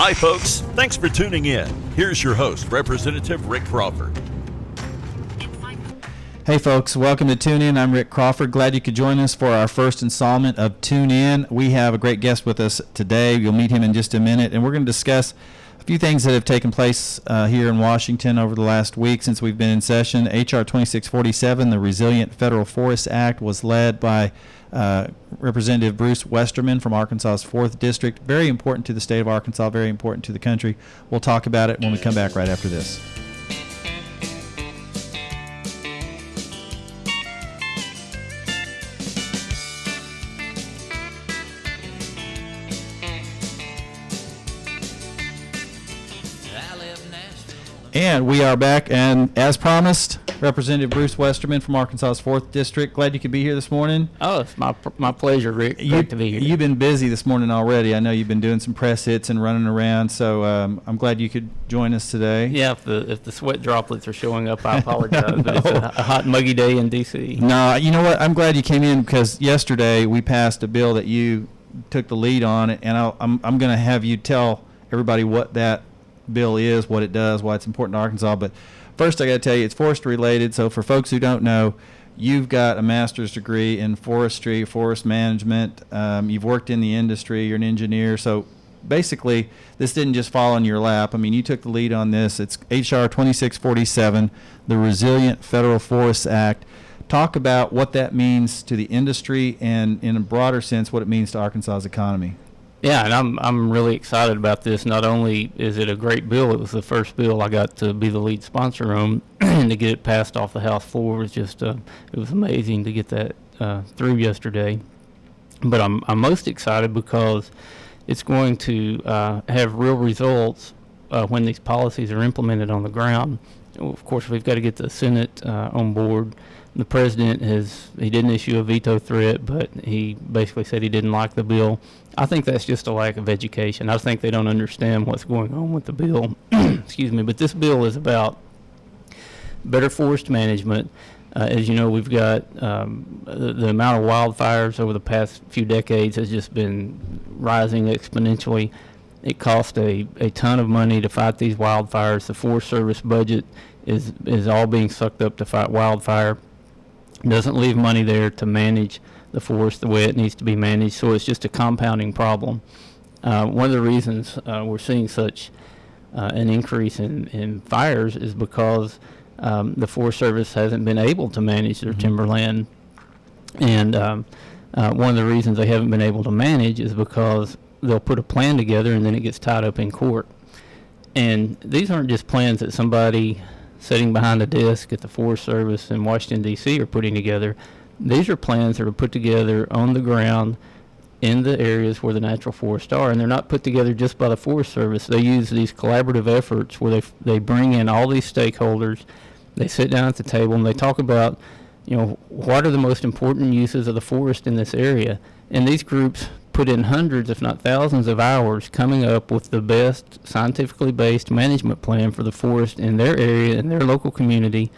Hi, folks. Thanks for tuning in. Here's your host, Representative Rick Crawford. Hey folks, welcome to Tune In. I'm Rick Crawford. Glad you could join us for our first installment of Tune In. We have a great guest with us today. You'll meet him in just a minute, and we're going to discuss a few things that have taken place here in Washington over the last week since we've been in session. H.R. 2647, the Resilient Federal Forest Act, was led by Representative Bruce Westerman from Arkansas's 4th District. Very important to the state of Arkansas, very important to the country. We'll talk about it when we come back right after this. And we are back, and as promised, Representative Bruce Westerman from Arkansas's 4th District. Glad you could be here this morning. Oh, it's my pleasure, Rick. Great to be here. You've been busy this morning already. I know you've been doing some press hits and running around, so I'm glad you could join us today. Yeah, if the sweat droplets are showing up, I apologize, but it's a hot, muggy day in D.C. No, you know what? I'm glad you came in because yesterday we passed a bill that you took the lead on, and I'm going to have you tell everybody what that bill is, what it does, why it's important to Arkansas. But first I got to tell you, it's forest related. So for folks who don't know, you've got a master's degree in forestry, forest management. You've worked in the industry. You're an engineer. So basically, this didn't just fall in your lap. I mean, you took the lead on this. It's H.R. 2647, the Resilient Federal Forest Act. Talk about what that means to the industry and, in a broader sense, what it means to Arkansas's economy. Yeah, and I'm really excited about this. Not only is it a great bill, it was the first bill I got to be the lead sponsor on, and to get it passed off the House floor was just it was amazing to get that through yesterday. But I'm most excited because it's going to have real results when these policies are implemented on the ground. Of course, we've got to get the Senate on board. The president he didn't issue a veto threat, but he basically said he didn't like the bill. I think that's just a lack of education. I think they don't understand what's going on with the bill. Excuse me, but this bill is about better forest management. As you know, we've got the amount of wildfires over the past few decades has just been rising exponentially. It costs a ton of money to fight these wildfires. The Forest Service budget is all being sucked up to fight wildfire. Doesn't leave money there to manage the forest the way it needs to be managed, so it's just a compounding problem. One of the reasons we're seeing such an increase in fires is because the Forest Service hasn't been able to manage their timberland. And one of the reasons they haven't been able to manage is because they'll put a plan together and then it gets tied up in court. And these aren't just plans that somebody sitting behind a desk at the Forest Service in Washington, D.C. are putting together. These are plans that are put together on the ground in the areas where the natural forests are, and they're not put together just by the Forest Service. They use these collaborative efforts where they bring in all these stakeholders. They sit down at the table and they talk about, what are the most important uses of the forest in this area. And these groups put in hundreds, if not thousands, of hours coming up with the best scientifically based management plan for the forest in their area, in their local community.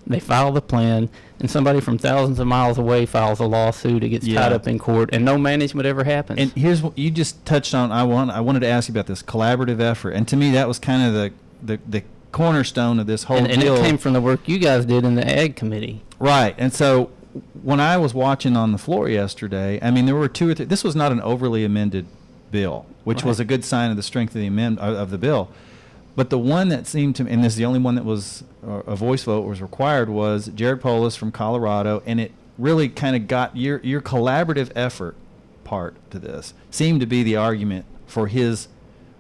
They file the plan, and somebody from thousands of miles away files a lawsuit. It gets tied up in court, and no management ever happens. And here's what you just touched on. I wanted to ask you about this collaborative effort, and to me that was kind of the cornerstone of this whole deal. And it came from the work you guys did in the Ag Committee. Right, and so when I was watching on the floor yesterday, I mean, there were two or three. This was not an overly amended bill, which was a good sign of the strength of the bill. But the one that seemed to, and this is the only one that was a voice vote was required, was Jared Polis from Colorado, and it really kind of got your collaborative effort part to this seemed to be the argument for his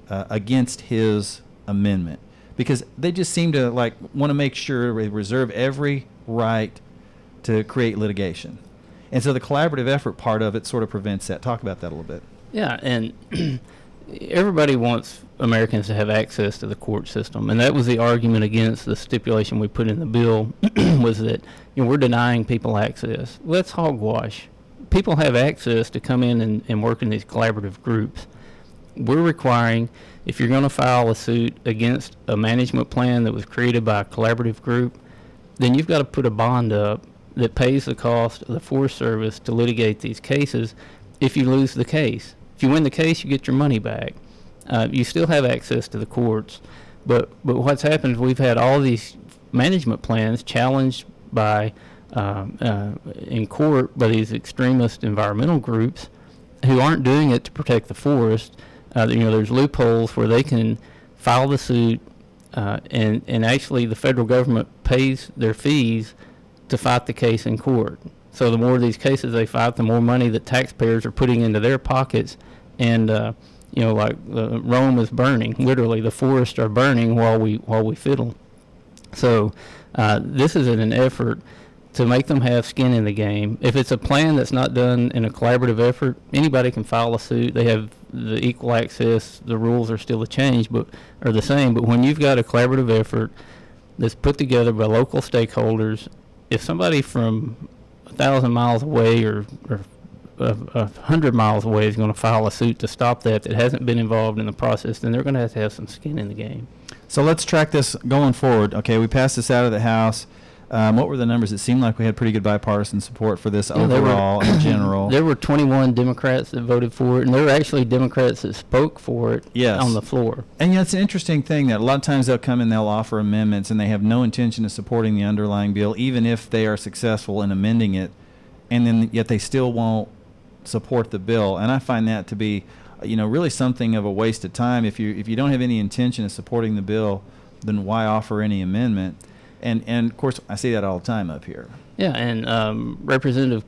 against his amendment, because they just seem to want to make sure they reserve every right to create litigation. And so the collaborative effort part of it sort of prevents that. Talk about that a little bit. Yeah, and everybody wants Americans to have access to the court system, and that was the argument against the stipulation we put in the bill, was that we're denying people access. Well, that's hogwash. People have access to come in and work in these collaborative groups. We're requiring, if you're going to file a suit against a management plan that was created by a collaborative group, then you've got to put a bond up that pays the cost of the Forest Service to litigate these cases if you lose the case. If you win the case, you get your money back. you still have access to the courts. But what's happened is we've had all these management plans challenged by in court by these extremist environmental groups who aren't doing it to protect the forest. There's loopholes where they can file the suit, and actually the federal government pays their fees to fight the case in court. So the more of these cases they fight, the more money that taxpayers are putting into their pockets. And Rome is burning. Literally, the forests are burning while we fiddle. So this is an effort to make them have skin in the game. If it's a plan that's not done in a collaborative effort, anybody can file a suit. They have the equal access. The rules are still the same. But when you've got a collaborative effort that's put together by local stakeholders, if somebody from 1,000 miles away or 100 miles away is going to file a suit to stop that hasn't been involved in the process, then they're going to have some skin in the game. So let's track this going forward. Okay, we passed this out of the House. What were the numbers? It seemed like we had pretty good bipartisan support for this overall in general. There were 21 Democrats that voted for it, and there were actually Democrats that spoke for it on the floor. And it's an interesting thing that a lot of times they'll come and they'll offer amendments, and they have no intention of supporting the underlying bill, even if they are successful in amending it, and then yet they still won't support the bill. And I find that to be, really something of a waste of time. If you don't have any intention of supporting the bill, then why offer any amendment? And of course, I see that all the time up here. Yeah, and Representative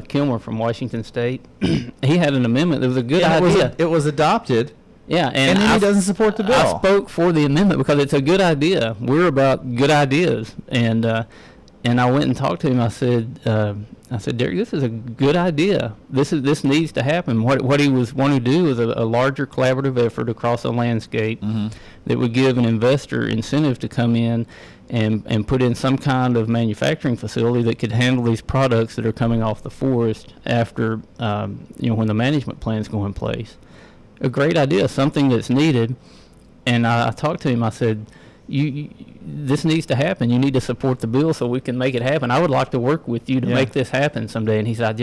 Kilmer from Washington State, he had an amendment. It was a good idea. It was adopted. Yeah, and then he doesn't support the bill. I spoke for the amendment because it's a good idea. We're about good ideas, and I went and talked to him. I said, Derek, this is a good idea. This needs to happen. What he was wanting to do was a larger collaborative effort across the landscape that would give an investor incentive to come in and put in some kind of manufacturing facility that could handle these products that are coming off the forest after when the management plans go in place. A great idea, something that's needed. And I talked to him. I said, this needs to happen. You need to support the bill so we can make it happen. I would like to work with you to make this happen someday. And he said,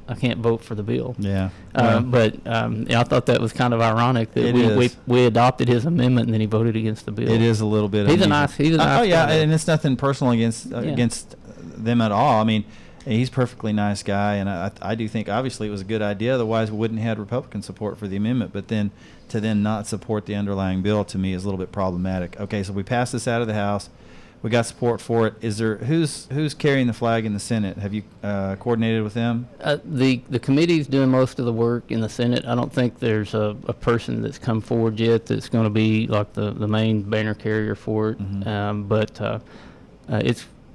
I can't vote for the bill. Yeah. But I thought that was kind of ironic that we adopted his amendment and then he voted against the bill. It is a little bit. He's a nice guy. And it's nothing personal against them at all. I mean, he's a perfectly nice guy, and I do think obviously it was a good idea. Otherwise, we wouldn't have had Republican support for the amendment. But then to not support the underlying bill, to me, is a little bit problematic. Okay, so we passed this out of the House. We got support for it. Is there who's carrying the flag in the Senate? Have you coordinated with them? The committee's doing most of the work in the Senate. I don't think there's a person that's come forward yet that's going to be like the main banner carrier for it. But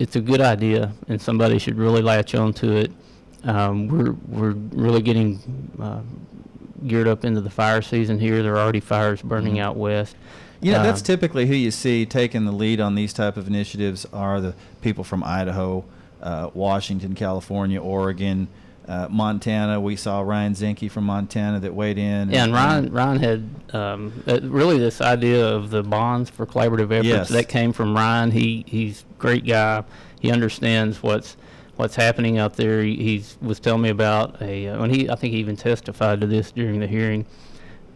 it's a good idea, and somebody should really latch on to it. We're really getting geared up into the fire season here. There are already fires burning out west. That's typically who you see taking the lead on these type of initiatives are the people from Idaho, Washington, California, Oregon, Montana. We saw Ryan Zinke from Montana that weighed in. Yeah, and Ryan had really this idea of the bonds for collaborative efforts. Yes. That came from Ryan. He's a great guy. He understands what's happening out there. He was telling me about I think he even testified to this during the hearing.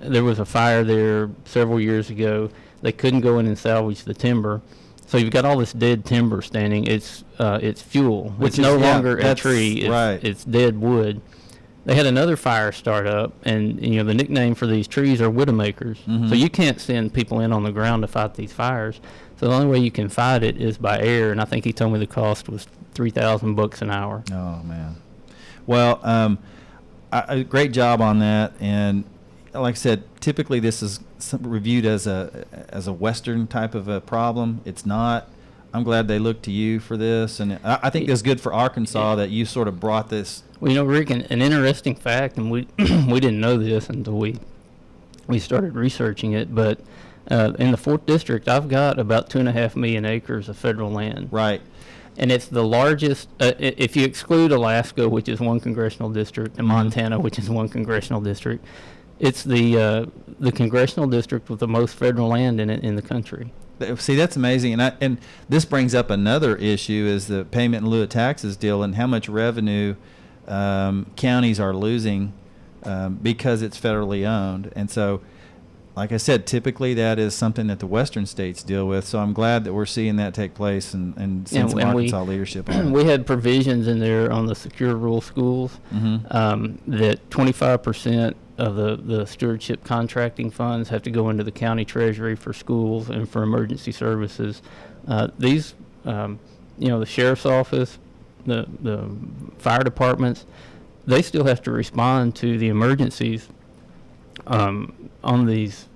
There was a fire there several years ago. They couldn't go in and salvage the timber. So you've got all this dead timber standing. It's fuel. Which it's no is, longer a tree. Right. It's dead wood. They had another fire start up, and the nickname for these trees are widowmakers. So you can't send people in on the ground to fight these fires. So the only way you can fight it is by air, and I think he told me the cost was $3,000 an hour. Oh man. Well, a great job on that, and like I said, typically this is reviewed as a Western type of a problem. It's not. I'm glad they looked to you for this, and I think it's good for Arkansas that you sort of brought this. Well, Rick, an interesting fact, and we we didn't know this until we started researching it, but in the 4th District, I've got about 2.5 million acres of federal land. Right. And it's the largest, if you exclude Alaska, which is 1 congressional district, and Montana, which is 1 congressional district, it's the congressional district with the most federal land in it in the country. See, that's amazing, and this brings up another issue: is the payment in lieu of taxes deal, and how much revenue counties are losing because it's federally owned. And so, like I said, typically that is something that the western states deal with. So I'm glad that we're seeing that take place and seeing some Arkansas leadership on it. We had provisions in there on the secure rural schools that 25% of the stewardship contracting funds have to go into the county treasury for schools and for emergency services. These, the sheriff's office, the fire departments, they still have to respond to the emergencies on these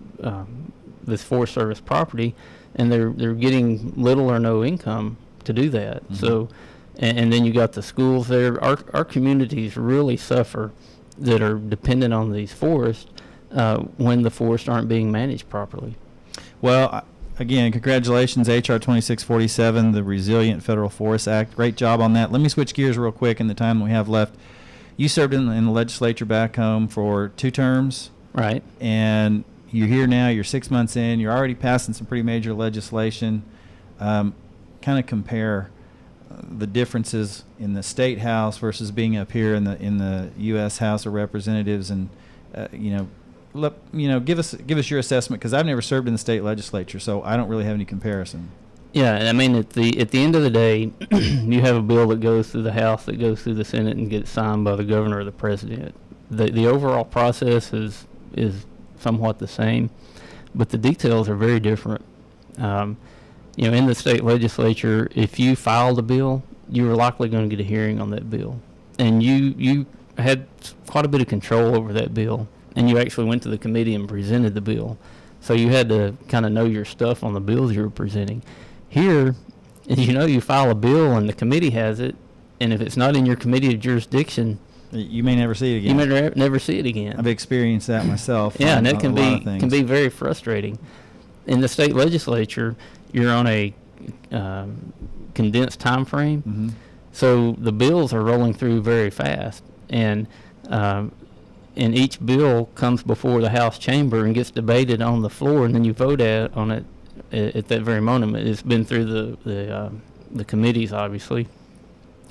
this Forest Service property, and they're getting little or no income to do that. So, and then you got the schools there. Our communities really suffer that are dependent on these forests when the forests aren't being managed properly. Well, again, congratulations, H.R. 2647, the Resilient Federal Forest Act. Great job on that. Let me switch gears real quick in the time we have left. You served in the legislature back home for 2 terms. Right. And you're here now, you're 6 months in, you're already passing some pretty major legislation. Kind of compare the differences in the state house versus being up here in the U.S. House of Representatives, and give us your assessment, because I've never served in the state legislature, so I don't really have any comparison. Yeah, I mean, at the end of the day, you have a bill that goes through the House, that goes through the Senate, and gets signed by the governor or the president. The overall process is somewhat the same, but the details are very different. In the state legislature, if you filed a bill, you were likely going to get a hearing on that bill, and you had quite a bit of control over that bill, and you actually went to the committee and presented the bill, so you had to kind of know your stuff on the bills you were presenting. Here, you file a bill and the committee has it, and if it's not in your committee of jurisdiction, you may never see it again. You may never see it again. I've experienced that myself. Yeah, and it can be very frustrating. In the state legislature, you're on a condensed time frame, so the bills are rolling through very fast, and each bill comes before the House chamber and gets debated on the floor, and then you vote on it at that very moment. It's been through the committees, obviously,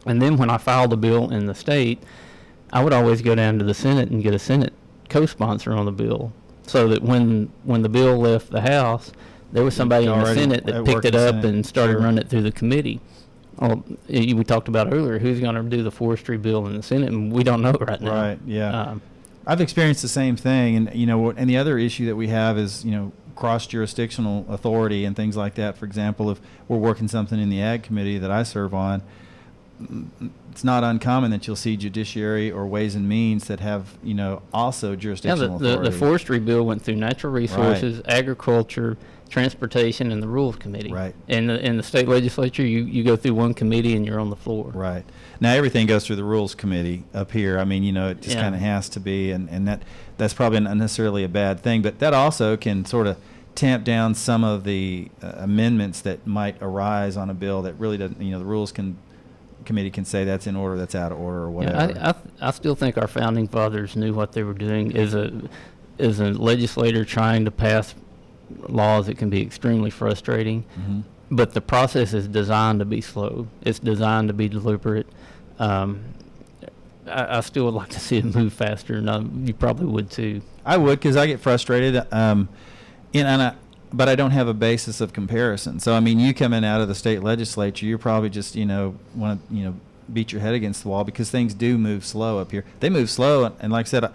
and then when I filed a bill in the state, I would always go down to the Senate and get a Senate co-sponsor on the bill, so that when the bill left the House, there was somebody in the Senate that picked it up and started running it through the committee. Well, we talked about earlier who's going to do the forestry bill in the Senate, and we don't know right now. Right. Yeah. I've experienced the same thing, and and the other issue that we have is cross-jurisdictional authority and things like that. For example, if we're working something in the Ag Committee that I serve on, it's not uncommon that you'll see Judiciary or Ways and Means that have also jurisdictional authority. The forestry bill went through Natural Resources, Agriculture, Transportation, and the Rules Committee. Right. And in the state legislature, you go through one committee and you're on the floor. Right. Now everything goes through the Rules Committee up here. I mean, it just kind of has to be, and that's probably not necessarily a bad thing, but that also can sort of tamp down some of the amendments that might arise on a bill that really doesn't. The Rules Committee can say that's in order, that's out of order, or whatever. Yeah, I still think our founding fathers knew what they were doing. As a legislator trying to pass laws, it can be extremely frustrating. But the process is designed to be slow. It's designed to be deliberate. I still would like to see it move faster, and you probably would too. I would, because I get frustrated, but I don't have a basis of comparison. So I mean, you coming out of the state legislature, you're probably just want to beat your head against the wall, because things do move slow up here. They move slow, and like I said,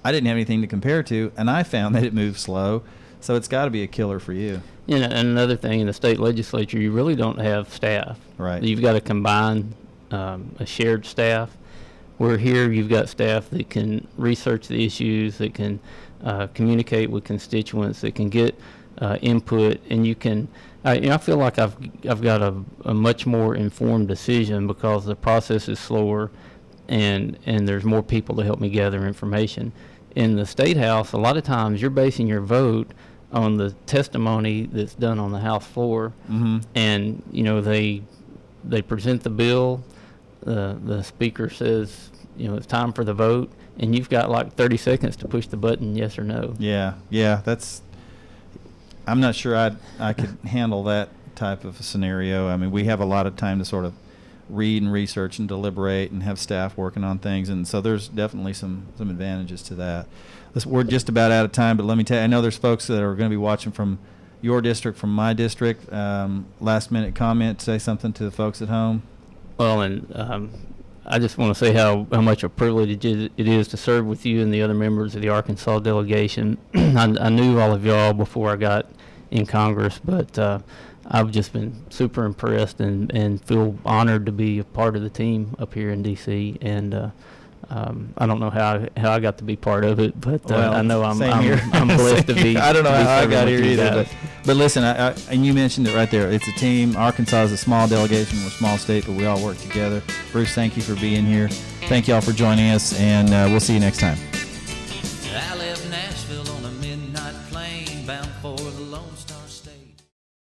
I didn't have anything to compare to, and I found that it moves slow. So it's got to be a killer for you. And another thing, in the state legislature, you really don't have staff. Right. You've got to combine a shared staff. Where here you've got staff that can research the issues, that can communicate with constituents, that can get input, and you can. I feel like I've got a much more informed decision, because the process is slower, and there's more people to help me gather information. In the State House, a lot of times you're basing your vote on the testimony that's done on the House floor, and they present the bill. The speaker says, it's time for the vote, and you've got like 30 seconds to push the button, yes or no. Yeah, I'm not sure I could handle that type of a scenario. I mean, we have a lot of time to sort of read and research and deliberate and have staff working on things. And so there's definitely some advantages to that. We're just about out of time, but let me tell you, I know there's folks that are going to be watching from your district, from my district. Last minute comment, say something to the folks at home. Well, and I just want to say how much a privilege it is to serve with you and the other members of the Arkansas delegation. I knew all of y'all before I got in Congress, but I've just been super impressed and feel honored to be a part of the team up here in D.C. And I don't know how I got to be part of it, but Well, I know I'm here. blessed to be. I don't know to be how I serving got with here you either, guys. but listen, and you mentioned it right there. It's a team. Arkansas is a small delegation. We're a small state, but we all work together. Bruce, thank you for being here. Thank you all for joining us, and we'll see you next time.